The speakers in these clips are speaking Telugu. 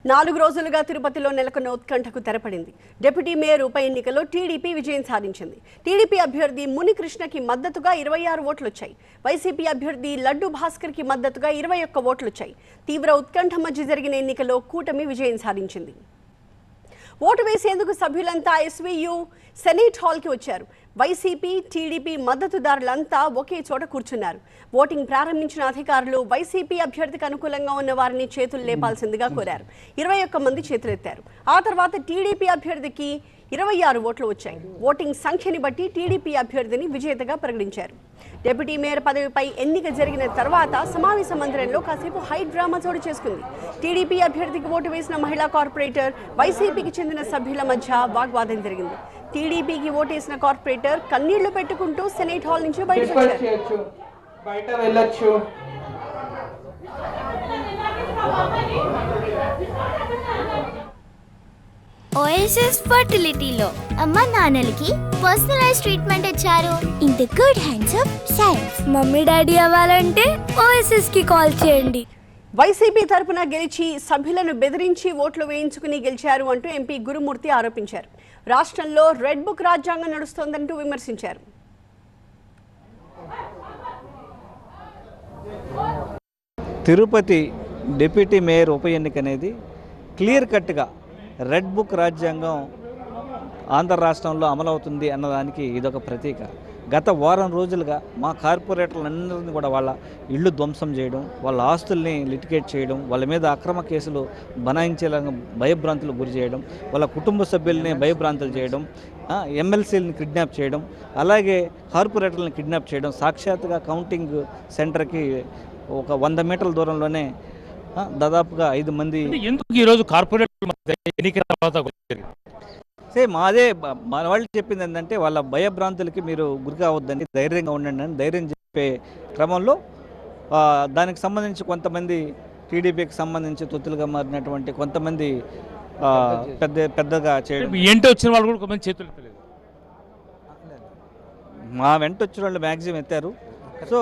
4 రోజులుగా తిరుపతిలో నెలకొన్న ఉత్కంఠకు తెరపడింది. డిప్యూటీ మేయర్ ఉప ఎన్నికలో టీడీపీ విజయం సాధించింది. టీడీపీ అభ్యర్థి మునికృష్ణకి మద్దతుగా 26 ఓట్లు వచ్చాయి. వైసీపీ అభ్యర్థి లడ్డు భాస్కర్కి మద్దతుగా 21 ఓట్లు వచ్చాయి. తీవ్ర ఉత్కంఠ మధ్య జరిగిన ఎన్నికలో కూటమి విజయం సాధించింది. ఓటు వేసేందుకు సభ్యులంతా ఎస్వీయు సెనేట్ హాల్కి వచ్చారు. వైసీపీ, టీడీపీ మద్దతుదారులంతా ఒకే చోట కూర్చున్నారు. ఓటింగ్ ప్రారంభించిన అధికారులు వైసీపీ అభ్యర్థికి అనుకూలంగా ఉన్న వారిని చేతులు లేపాల్సిందిగా కోరారు. 21 మంది చేతులెత్తారు. ఆ తర్వాత టీడీపీ అభ్యర్థికి 26 ఓట్లు వచ్చాయి. ఓటింగ్ సంఖ్యని బట్టి టీడీపీ అభ్యర్థిని విజేతగా ప్రకటించారు. డిప్యూటీ మేయర్ పదవిపై ఎన్నిక జరిగిన తర్వాత సమావేశ మందిరంలో కాసేపు హై డ్రామా చోటు చేసుకుంది. టీడీపీ అభ్యర్థికి ఓటు వేసిన మహిళా కార్పొరేటర్, వైసీపీకి చెందిన సభ్యుల మధ్య వాగ్వాదం జరిగింది. టీడీపీకి ఓటేసిన కార్పొరేటర్ కన్నీళ్లు పెట్టుకుంటూ సెనేట్ హాల్ నుంచి బయటకు వచ్చారు. ఓఎస్ఎస్ ఫర్టిలిటీలో అమ్మ నాన్నలకి పర్సనలైజ్ ట్రీట్మెంట్ ఇచ్చారు. In the good hands of science. Mummy daddy అవ్వాలంటే ఓఎస్ఎస్ కి కాల్ చేయండి. వైసీపీ తరపున గెలిచి సభ్యులను బెదిరించి ఓట్లు వేయించుకుని గెలిచారు అంటూ ఎంపీ గురుమూర్తి ఆరోపించారు. రాష్ట్రంలో రెడ్ బుక్ రాజ్యాంగం నడుస్తోందంటూ విమర్శించారు. తిరుపతి డిప్యూటీ మేయర్ ఉప ఎన్నిక అనేది క్లియర్ కట్గా రెడ్ బుక్ రాజ్యాంగం ఆంధ్ర రాష్ట్రంలో అమలవుతుంది అన్నదానికి ఇదొక ప్రతీక. గత వారం రోజులుగా మా కార్పొరేటర్లందరినీ కూడా వాళ్ళ ఇళ్ళు ధ్వంసం చేయడం, వాళ్ళ ఆస్తుల్ని లిటిగేట్ చేయడం, వాళ్ళ మీద అక్రమ కేసులు బనాయించేలాగా భయభ్రాంతులు గురి చేయడం, వాళ్ళ కుటుంబ సభ్యుల్ని భయభ్రాంతులు చేయడం, ఎమ్మెల్సీలని కిడ్నాప్ చేయడం, అలాగే కార్పొరేటర్లను కిడ్నాప్ చేయడం, సాక్షాత్తుగా కౌంటింగ్ సెంటర్కి ఒక 100 మీటర్ల దూరంలోనే దాదాపుగా 5 మంది. ఎందుకు ఈరోజు కార్పొరేటర్ సేమ్ అదే మన వాళ్ళు చెప్పింది ఏంటంటే వాళ్ళ భయభ్రాంతులకి మీరు గురి కావద్దండి, ధైర్యంగా ఉండండి అని ధైర్యం చెప్పే క్రమంలో దానికి సంబంధించి కొంతమంది టీడీపీకి సంబంధించి తొత్తులుగా మారినటువంటి కొంతమంది పెద్దగా చేయడం. ఏంటి వచ్చిన వాళ్ళు కూడా కొంతమంది చేతులు ఎత్తలేదు. మా వెంట వచ్చిన వాళ్ళు మ్యాక్సిమం ఎత్తారు. సో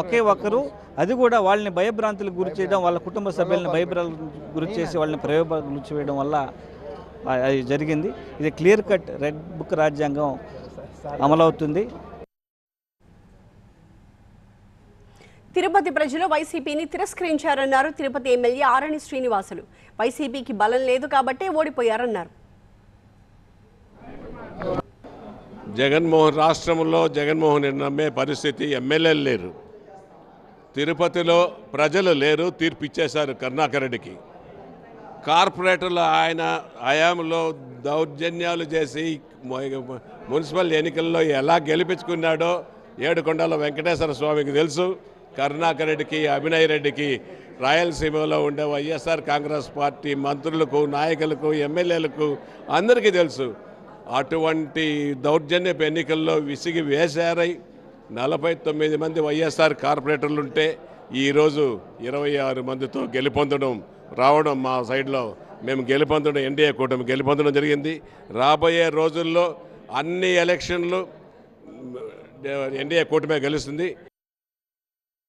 ఒకే ఒక్కరు, అది కూడా వాళ్ళని భయభ్రాంతులకు గురి చేయడం, వాళ్ళ కుటుంబ సభ్యులను భయభ్రాంతులకు గురి చేసి వాళ్ళని ప్రయోగాలకు గురి చేయడం వల్ల అది జరిగింది. ఇది క్లియర్ కట్ రెడ్ బుక్ రాజ్యాంగం అమలవుతుంది. తిరుపతి ప్రజలు వైసీపీని తిరస్కరించారన్నారు తిరుపతి ఎమ్మెల్యే ఆరణి శ్రీనివాసులు. వైసీపీకి బలం లేదు కాబట్టే ఓడిపోయారన్నారు. రాష్ట్రంలో జగన్మోహన్ నమ్మే పరిస్థితి ఎమ్మెల్యేలు లేరు, తిరుపతిలో ప్రజలు లేరు, తీర్పు ఇచ్చేశారు కరుణాకర్ రెడ్డికి. కార్పొరేటర్లు ఆయన హయాంలో దౌర్జన్యాలు చేసి మున్సిపల్ ఎన్నికల్లో ఎలా గెలిపించుకున్నాడో ఏడుకొండల వెంకటేశ్వర స్వామికి తెలుసు, కరుణాకర్ రెడ్డికి, అభినయ్ రెడ్డికి, రాయలసీమలో ఉండే వైఎస్ఆర్ కాంగ్రెస్ పార్టీ మంత్రులకు, నాయకులకు, ఎమ్మెల్యేలకు అందరికీ తెలుసు. అటువంటి దౌర్జన్యపు ఎన్నికల్లో విసిగి వేశారై 49 మంది వైఎస్ఆర్ కార్పొరేటర్లుంటే ఈరోజు 26 మందితో గెలుపొందడం రావడం, మా సైడ్లో మేము గెలుపొందడం, ఎన్డీఏ కూటమి గెలుపొందడం జరిగింది. రాబోయే రోజుల్లో అన్ని ఎలక్షన్లు ఎన్డీఏ కూటమే గెలుస్తుంది.